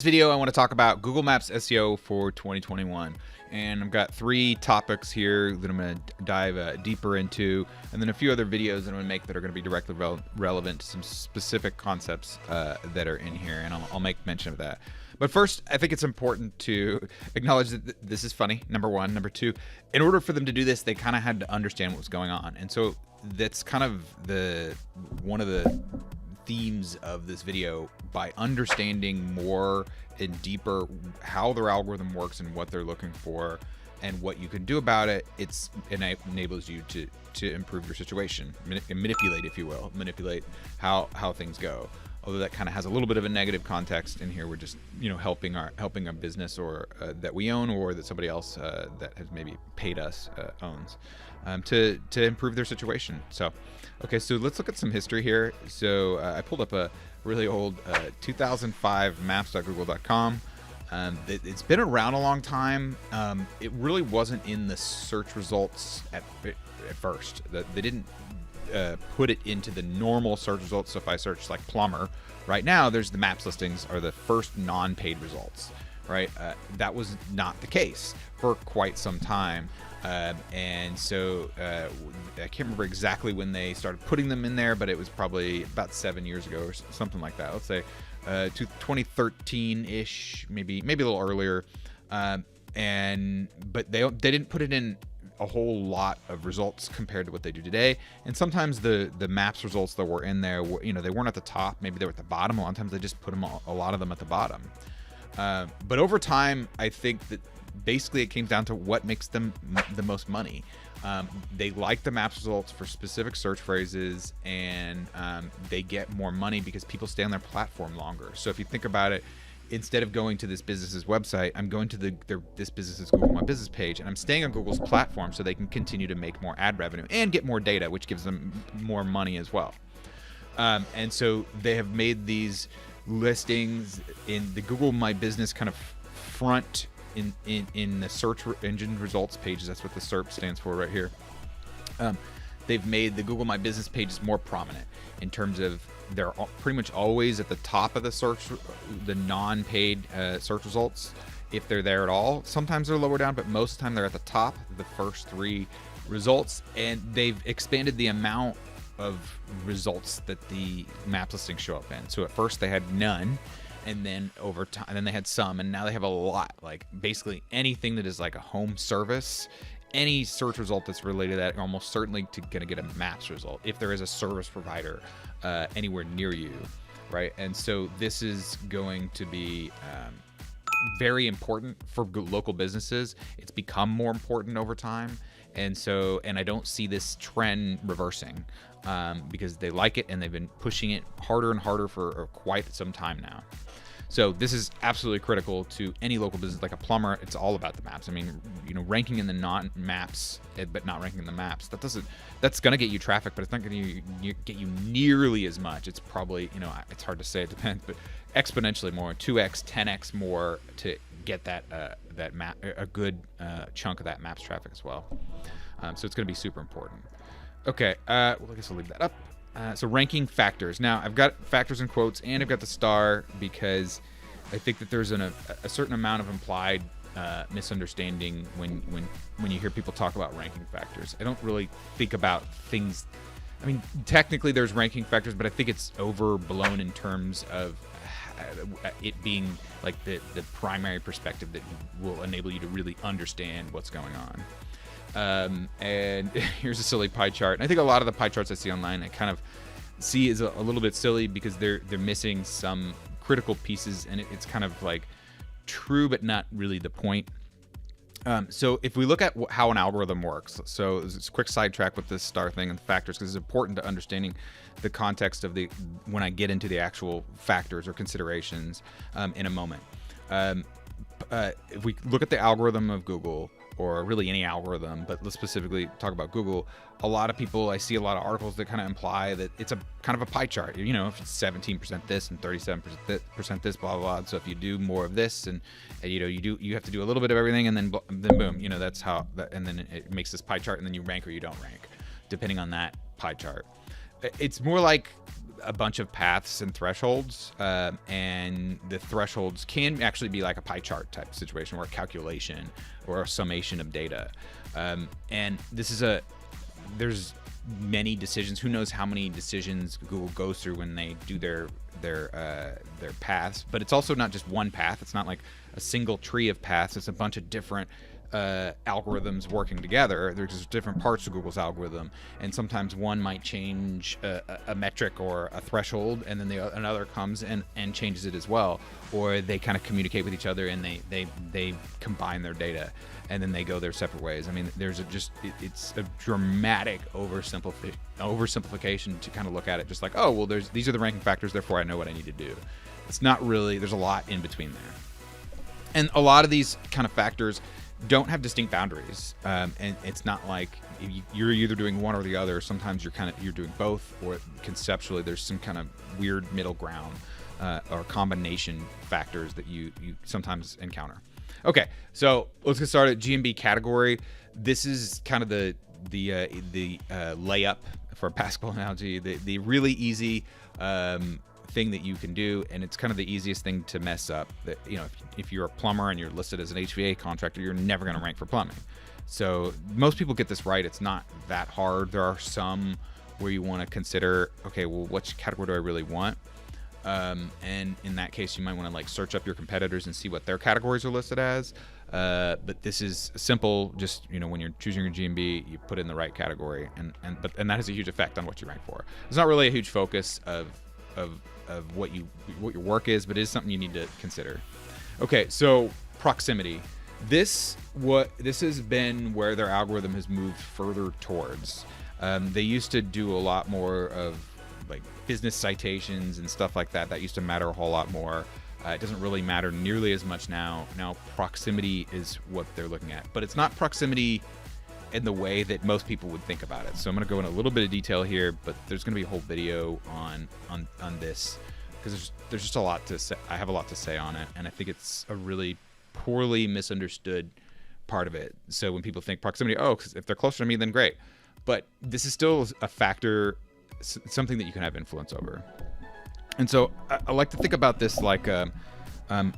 video, I want to talk about Google Maps SEO for 2021. And I've got 3 topics here that I'm going to dive deeper into, and then a few other videos that I'm going to make that are going to be directly relevant to some specific concepts that are in here, and I'll make mention of that. But first, I think it's important to acknowledge that this is funny, number one. Number two, in order for them to do this, they kind of had to understand what was going on. And so that's kind of one of the themes of this video. By understanding more and deeper how their algorithm works and what they're looking for and what you can do about it, it enables you to improve your situation, manipulate, if you will, manipulate how things go. Although that kind of has a little bit of a negative context in here. We're just, helping a business or that we own, or that somebody else that has maybe paid us owns, to improve their situation. So, okay, so let's look at some history here. So I pulled up a really old 2005 maps.google.com. It's been around a long time. It really wasn't in the search results at first. They didn't put it into the normal search results. So if I search like plumber right now, there's the maps listings are the first non-paid results, right? That was not the case for quite some time. And so I can't remember exactly when they started putting them in there, but it was probably about 7 years ago or something like that. Let's say 2013-ish, maybe a little earlier. But they didn't put it in a whole lot of results compared to what they do today. And sometimes the maps results that were in there, they weren't at the top. Maybe they were at the bottom. A lot of times they just put a lot of them at the bottom. But over time, I think that basically it came down to what makes them the most money. They like the maps results for specific search phrases, and they get more money because people stay on their platform longer. So if you think about it, instead of going to this business's website, I'm going to this business's Google My Business page, and I'm staying on Google's platform so they can continue to make more ad revenue and get more data, which gives them more money as well. And so they have made these listings in the Google My Business kind of front in the search engine results pages. That's what the SERP stands for right here. They've made the Google My Business pages more prominent in terms of they're pretty much always at the top of the non-paid search results, if they're there at all. Sometimes they're lower down, but most of the time they're at the top, the first 3 results. And they've expanded the amount of results that the map listings show up in. So at first they had none, and then over time, and then they had some, and now they have a lot. Like basically anything that is like a home service, any search result that's related to that, you're almost certainly gonna get a maps result if there is a service provider anywhere near you, right? And so this is going to be very important for local businesses. It's become more important over time, and I don't see this trend reversing because they like it and they've been pushing it harder and harder for quite some time now. So this is absolutely critical to any local business, like a plumber. It's all about the maps. I mean, ranking in the non-maps, but not ranking in the maps. That's going to get you traffic, but it's not going to get you nearly as much. It's probably, it's hard to say, it depends, but exponentially more, 2x, 10x more to get that map, a good chunk of that maps traffic as well. So it's going to be super important. Okay, well, I guess I'll leave that up. So ranking factors. Now I've got factors in quotes and I've got the star because I think that there's a certain amount of implied misunderstanding when you hear people talk about ranking factors. I don't really think about things. I mean, technically there's ranking factors, but I think it's overblown in terms of it being like the primary perspective that will enable you to really understand what's going on. And here's a silly pie chart. And I think a lot of the pie charts I see online, I kind of see is a little bit silly because they're missing some critical pieces, and it's kind of like true, but not really the point. So if we look at how an algorithm works, so it's a quick sidetrack with this star thing and the factors, because it's important to understanding the context of when I get into the actual factors or considerations in a moment. If we look at the algorithm of Google, or really any algorithm, but let's specifically talk about Google, I see a lot of articles that kind of imply that it's a kind of a pie chart. If it's 17% this and 37% this, blah, blah, blah. So if you do more of this and you have to do a little bit of everything, and then boom, that's how and then it makes this pie chart, and then you rank or you don't rank, depending on that pie chart. It's more like a bunch of paths and thresholds, and the thresholds can actually be like a pie chart type situation or a calculation or a summation of data. And this is there's many decisions. Who knows how many decisions Google goes through when they do their paths, but it's also not just one path. It's not like a single tree of paths. It's a bunch of different algorithms working together. There's just different parts of Google's algorithm, and sometimes one might change a metric or a threshold, and then another comes and changes it as well, or they kind of communicate with each other and they combine their data, and then they go their separate ways. I mean, it's a dramatic oversimplification to kind of look at it just like, oh, well, these are the ranking factors, therefore I know what I need to do. It's not really. There's a lot in between there, and a lot of these kind of factors don't have distinct boundaries, and it's not like you're either doing one or the other. Sometimes you're doing both, or conceptually there's some kind of weird middle ground or combination factors that you sometimes encounter. Okay, so let's get started. GMB category. This is kind of the layup, for a basketball analogy, the really easy thing that you can do, and it's kind of the easiest thing to mess up. That, you know, if you're a plumber and you're listed as an HVAC contractor, you're never going to rank for plumbing. So most people get this right. It's not that hard. There are some where you want to consider, okay, well, which category do I really want? And in that case, you might want to like search up your competitors and see what their categories are listed as. But this is simple. Just, you know, when you're choosing your GMB, you put in the right category, and that has a huge effect on what you rank for. It's not really a huge focus of what your work is, but it is something you need to consider. Okay, so proximity. This has been where their algorithm has moved further towards. They used to do a lot more of like business citations and stuff like that. That used to matter a whole lot more. It doesn't really matter nearly as much now. Now proximity is what they're looking at, but it's not proximity in the way that most people would think about it. So I'm going to go in a little bit of detail here, but there's going to be a whole video on this, because there's just a lot to say. I have a lot to say on it, and I think it's a really poorly misunderstood part of it. So when people think proximity, oh, 'cause if they're closer to me, then great. But this is still a factor, something that you can have influence over. And so I like to think about this like a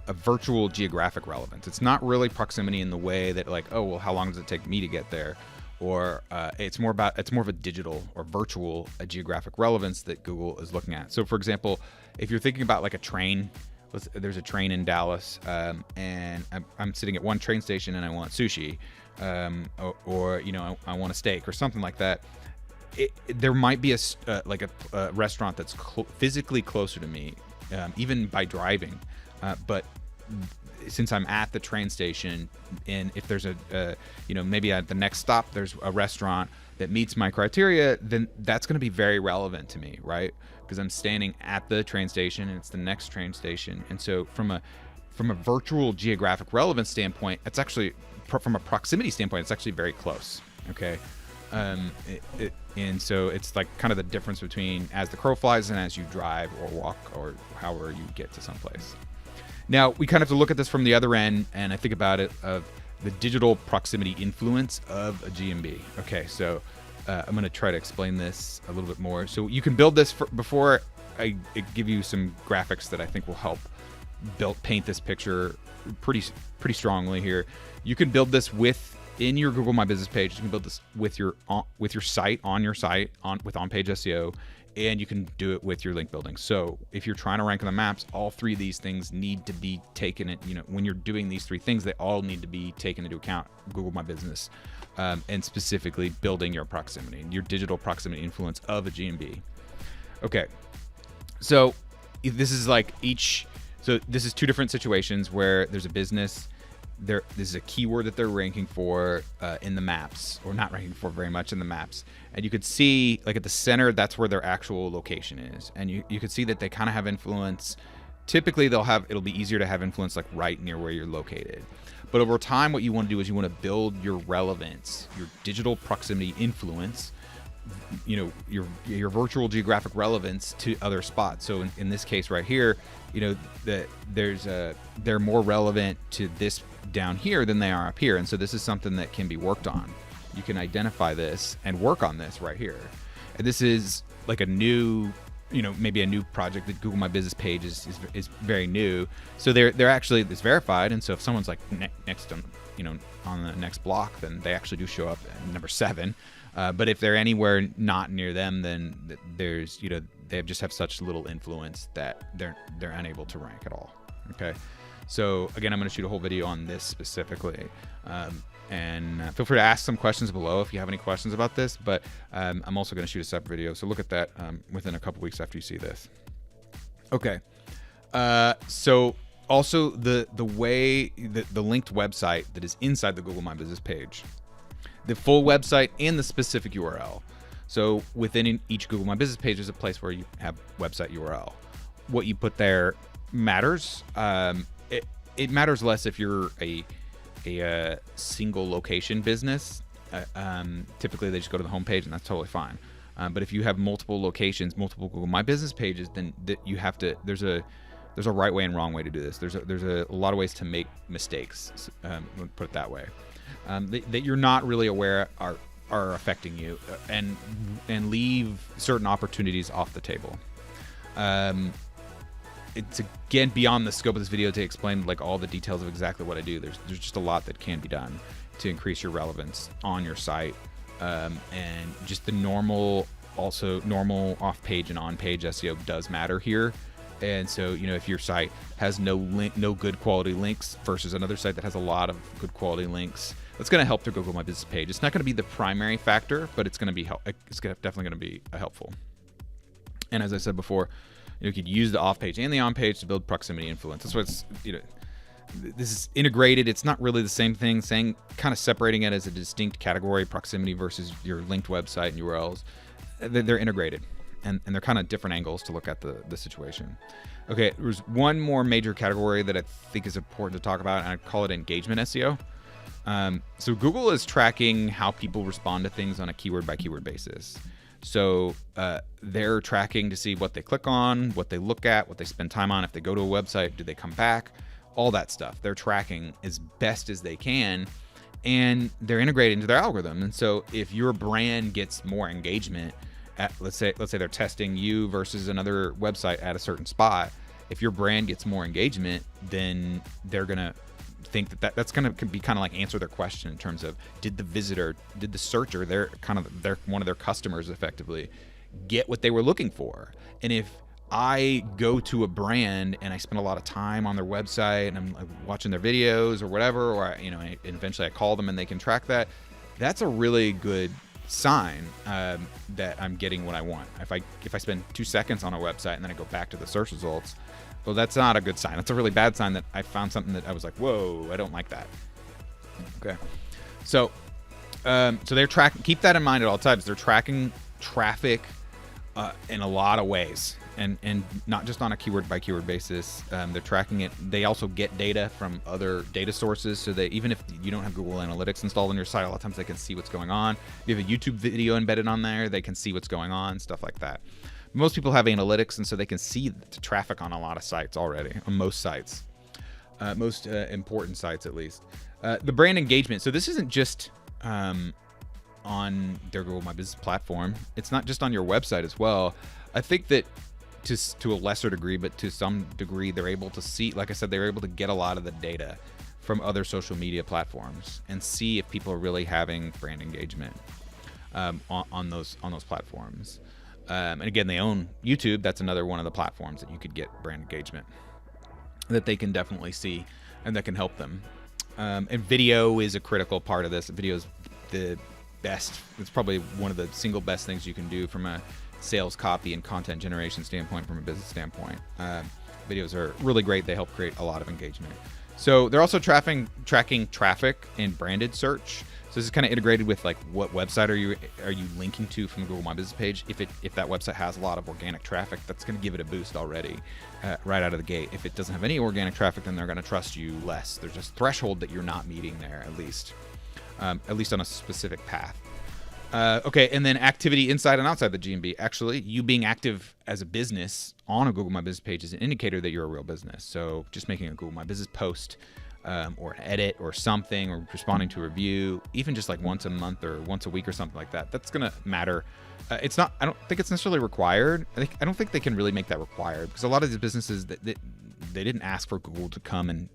virtual geographic relevance. It's not really proximity in the way that like, oh, well, how long does it take me to get there? Or it's more of a digital or virtual geographic relevance that Google is looking at. So for example, if you're thinking about like a train, there's a train in Dallas, and I'm sitting at one train station and I want sushi, or you know, I want a steak or something like that. There might be a restaurant that's physically closer to me, even by driving, but since I'm at the train station, and if there's maybe at the next stop there's a restaurant that meets my criteria, then that's going to be very relevant to me, right? Because I'm standing at the train station and it's the next train station. And so from a virtual geographic relevance standpoint, it's actually, from a proximity standpoint, it's actually very close. Okay. And so it's like kind of the difference between as the crow flies and as you drive or walk or however you get to someplace. Now we kind of have to look at this from the other end, and I think about it of the digital proximity influence of a GMB. Okay, so I'm going to try to explain this a little bit more. So you can build this before I give you some graphics that I think will help paint this picture pretty strongly here. You can build this in your Google My Business page. You can build this with your site, with on-page SEO, and you can do it with your link building. So if you're trying to rank on the maps, all three of these things need to be taken. When you're doing these three things, they all need to be taken into account. Google My Business, and specifically building your proximity, your digital proximity influence of a GMB. Okay, so this is this is two different situations where there's a business. This is a keyword that they're ranking for in the maps, or not ranking for very much in the maps. And you could see, like at the center, that's where their actual location is. And you could see that they kind of have influence. Typically, it'll be easier to have influence like right near where you're located. But over time, what you want to do is you want to build your relevance, your digital proximity influence, your virtual geographic relevance to other spots. So in this case right here, they're more relevant to this down here than they are up here. And so this is something that can be worked on. You can identify this and work on this right here. And this is like a new maybe a new project. That Google My Business page is very new, so they're actually, it's verified, and so if someone's like next on on the next block, then they actually do show up at number 7. But if they're anywhere not near them, then there's they just have such little influence that they're unable to rank at all. Okay, so again, I'm going to shoot a whole video on this specifically. And feel free to ask some questions below if you have any questions about this, but I'm also going to shoot a separate video, so look at that within a couple weeks after you see this. Okay, so also the way the linked website that is inside the Google My Business page, the full website and the specific URL. So within each Google My Business page is a place where you have website URL. What you put there matters. It matters less if you're a single location business. Typically they just go to the home page, and that's totally fine. But if you have multiple locations, multiple Google My Business pages, then you have to, there's a right way and wrong way to do this. There's a lot of ways to make mistakes, put it that way, that you're not really aware are affecting you, and leave certain opportunities off the table. It's again beyond the scope of this video to explain like all the details of exactly what I do. There's just a lot that can be done to increase your relevance on your site, and just the normal off-page and on-page SEO does matter here. And so if your site has no good quality links versus another site that has a lot of good quality links, that's going to help their Google My Business page. It's not going to be the primary factor, but it's going to be definitely going to be helpful. And as I said before, you could use the off-page and the on-page to build proximity influence. That's what it's, this is integrated. It's not really the same thing, kind of separating it as a distinct category, proximity versus your linked website and URLs. They're integrated, and they're kind of different angles to look at the situation. Okay, there's one more major category that I think is important to talk about, and I call it engagement SEO. So Google is tracking how people respond to things on a keyword by keyword basis. So they're tracking to see what they click on, what they look at, what they spend time on. If they go to a website, do they come back? All that stuff. They're tracking as best as they can, and they're integrated into their algorithm. And so if your brand gets more engagement, let's say they're testing you versus another website at a certain spot. If your brand gets more engagement, then they're gonna think that's gonna be kind of like answer their question in terms of did the searcher, they're one of their customers effectively, get what they were looking for. And if I go to a brand and I spend a lot of time on their website and I'm watching their videos or whatever, or and eventually I call them and they can track that, that's a really good sign that I'm getting what I want. If I spend 2 seconds on a website and then I go back to the search results, well, that's not a good sign. That's a really bad sign that I found something that I was like, whoa, I don't like that. Okay, so they're tracking. Keep that in mind at all times. They're tracking traffic in a lot of ways, and not just on a keyword by keyword basis. They're tracking it. They also get data from other data sources, so that even if you don't have Google Analytics installed on your site, a lot of times they can see what's going on. If you have a YouTube video embedded on there, they can see what's going on, stuff like that. Most people have analytics, and so they can see the traffic on a lot of sites already, on most sites, most important sites at least. The brand engagement. So this isn't just on their Google My Business platform. It's not just on your website as well. I think that to a lesser degree, but to some degree, they're able to see, like I said, they're able to get a lot of the data from other social media platforms and see if people are really having brand engagement on those platforms. And again, they own YouTube. That's another one of the platforms that you could get brand engagement that they can definitely see and that can help them. And video is a critical part of this. Video is the best. It's probably one of the single best things you can do from a sales copy and content generation standpoint, from a business standpoint. Videos are really great. They help create a lot of engagement. So they're also tracking traffic in branded search. So this is kind of integrated with like what website are you linking to from the Google My Business page. If that website has a lot of organic traffic, that's going to give it a boost already right out of the gate. If it doesn't have any organic traffic, then they're going to trust you less. There's a threshold that you're not meeting there, at least on a specific path. Okay, and then activity inside and outside the GMB. Actually, you being active as a business on a Google My Business page is an indicator that you're a real business. So just making a Google My Business post or an edit or something, or responding to a review, even just like once a month or once a week or something like that, that's going to matter. It's not, I don't think it's necessarily required. I don't think they can really make that required, because a lot of these businesses that they didn't ask for Google to come and,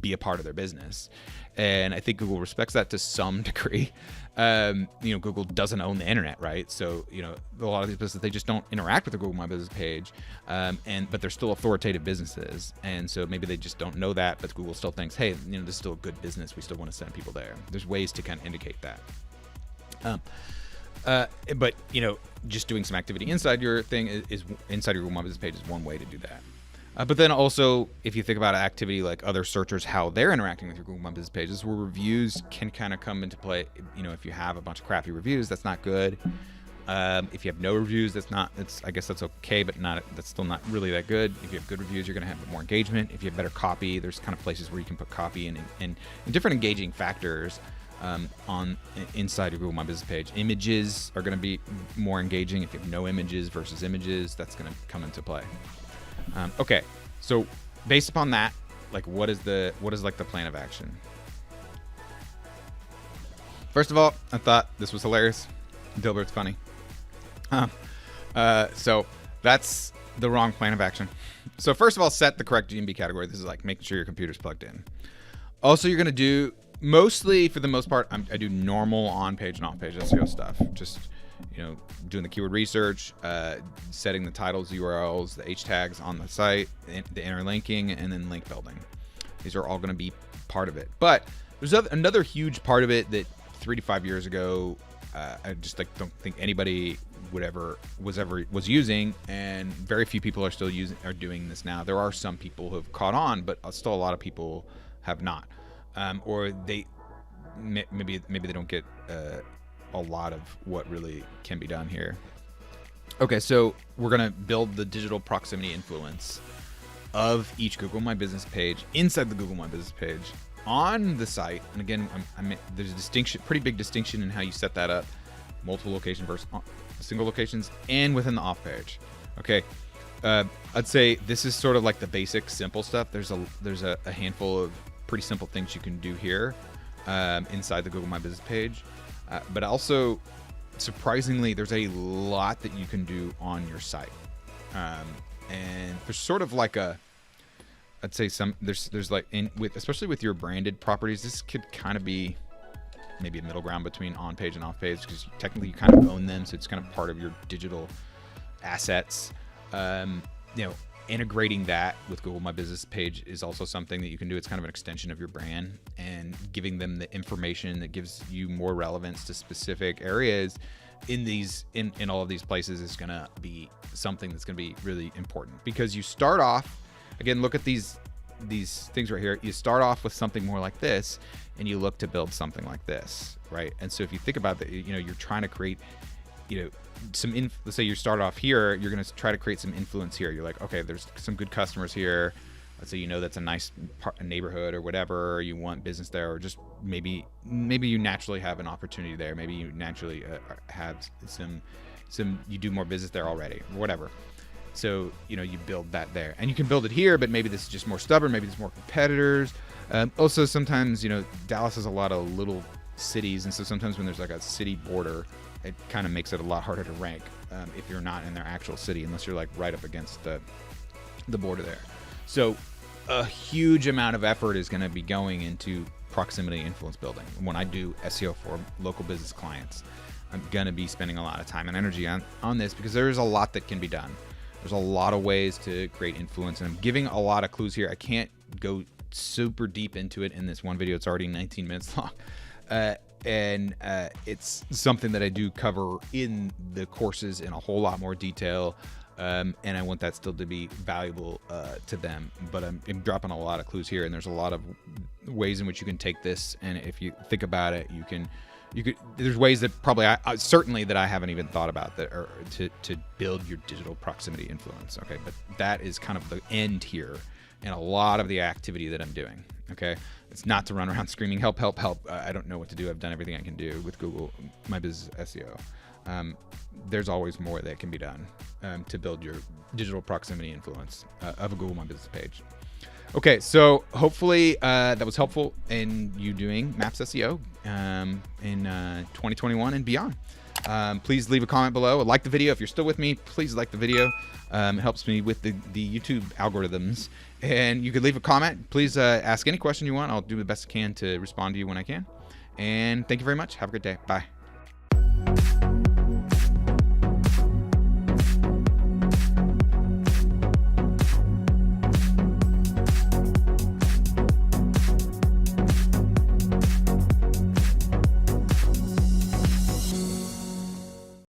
be a part of their business. And I think Google respects that to some degree. Google doesn't own the internet, right? So, a lot of these businesses, they just don't interact with the Google My Business page. But they're still authoritative businesses. And so maybe they just don't know that, but Google still thinks, hey, this is still a good business. We still want to send people there. There's ways to kind of indicate that. But just doing some activity inside your thing is inside your Google My Business page is one way to do that. But then also, if you think about activity like other searchers, how they're interacting with your Google My Business pages, where reviews can kind of come into play. If you have a bunch of crappy reviews, that's not good. If you have no reviews, I guess that's okay, but that's still not really that good. If you have good reviews, you're going to have more engagement. If you have better copy, there's kind of places where you can put copy and different engaging factors inside your Google My Business page. Images are going to be more engaging. If you have no images versus images, that's going to come into play. Okay, so based upon that, like what is like the plan of action? First of all, I thought this was hilarious. Dilbert's funny. So that's the wrong plan of action. So first of all, set the correct GMB category. This is like making sure your computer's plugged in. Also, you're gonna do mostly, for the most part, I do normal on-page and off-page SEO stuff. Just doing the keyword research, setting the titles, URLs, the H tags on the site, the interlinking, and then link building. These are all going to be part of it. But there's another huge part of it that 3 to 5 years ago, I just don't think anybody was using, and very few people are doing this now. There are some people who have caught on, but still a lot of people have not, or they maybe they don't get a lot of what really can be done here. Okay, so we're gonna build the digital proximity influence of each Google My Business page inside the Google My Business page on the site. And again, there's a pretty big distinction in how you set that up: multiple locations versus single locations, and within the off page. Okay, I'd say this is sort of like the basic, simple stuff. There's a handful of pretty simple things you can do here inside the Google My Business page. But also, surprisingly, there's a lot that you can do on your site. And there's sort of like I'd say there's like, especially with your branded properties, this could kind of be maybe a middle ground between on page and off page, because technically you kind of own them. So it's kind of part of your digital assets. Integrating that with Google My Business page is also something that you can do. It's kind of an extension of your brand, and giving them the information that gives you more relevance to specific areas in all of these places is going to be something that's going to be really important. Because you start off, again, look at these things right here. You start off with something more like this, and you look to build something like this, right? And so if you think about that, you're trying to create, let's say you start off here, you're going to try to create some influence here. You're like, okay, there's some good customers here. Let's say that's a nice neighborhood or whatever, or you want business there, or just maybe you naturally have an opportunity there. Maybe you naturally have some you do more business there already, or whatever. So you build that there, and you can build it here, but maybe this is just more stubborn. Maybe there's more competitors. Also, sometimes Dallas has a lot of little cities, and so sometimes when there's like a city border, it kind of makes it a lot harder to rank if you're not in their actual city, unless you're like right up against the border there. So a huge amount of effort is going to be going into proximity influence building. When I do SEO for local business clients, I'm going to be spending a lot of time and energy on this, because there's a lot that can be done. There's a lot of ways to create influence, and I'm giving a lot of clues here. I can't go super deep into it in this one video. It's already 19 minutes long. And it's something that I do cover in the courses in a whole lot more detail. And I want that still to be valuable to them. But I'm dropping a lot of clues here, and there's a lot of ways in which you can take this. And if you think about it, you could. There's ways that probably certainly that I haven't even thought about that are to build your digital proximity influence. Okay, but that is kind of the end here, and a lot of the activity that I'm doing. Okay, it's not to run around screaming help, help, help. I don't know what to do. I've done everything I can do with Google My Business SEO. There's always more that can be done to build your digital proximity influence of a Google My Business page. Okay, so hopefully that was helpful in you doing Maps SEO in 2021 and beyond. Please leave a comment below. Like the video. If you're still with me, please like the video. It helps me with the YouTube algorithms. And you could leave a comment. Please ask any question you want. I'll do the best I can to respond to you when I can. And thank you very much. Have a good day. Bye.